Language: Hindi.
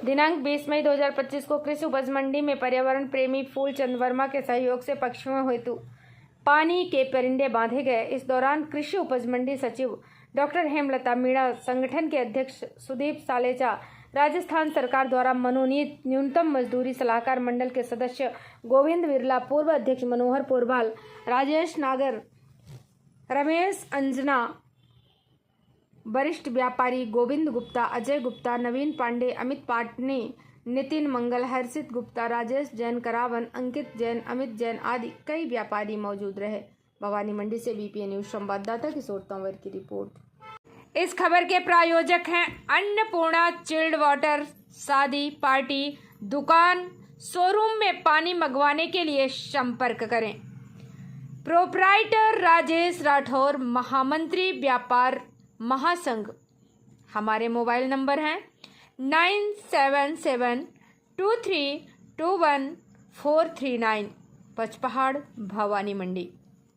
दिनांक 20 मई 2025 को कृषि उपज मंडी में पर्यावरण प्रेमी फूलचंद वर्मा के सहयोग से पक्षियों हेतु पानी के परिंदे बांधे गए। इस दौरान कृषि उपज मंडी सचिव डॉक्टर हेमलता मीणा, संगठन के अध्यक्ष सुदीप सालेचा, राजस्थान सरकार द्वारा मनोनीत न्यूनतम मजदूरी सलाहकार मंडल के सदस्य गोविंद बिरला, पूर्व अध्यक्ष मनोहर पोरबाल, राजेश नागर, रमेश अंजना, वरिष्ठ व्यापारी गोविंद गुप्ता, अजय गुप्ता, नवीन पांडे, अमित पाटनी, नितिन मंगल, हर्षित गुप्ता, राजेश जैन, करावन, अंकित जैन, अमित जैन आदि कई व्यापारी मौजूद रहे। भवानी मंडी से बीपीएन न्यूज संवाददाता किशोर तंवर की रिपोर्ट। इस खबर के प्रायोजक हैं अन्नपूर्णा चिल्ड वाटर। शादी, पार्टी, दुकान, शोरूम में पानी मंगवाने के लिए संपर्क करें। प्रोप्राइटर राजेश राठौर, महामंत्री व्यापार महासंघ। हमारे मोबाइल नंबर हैं 9772321439, पचपहाड़, भवानी मंडी।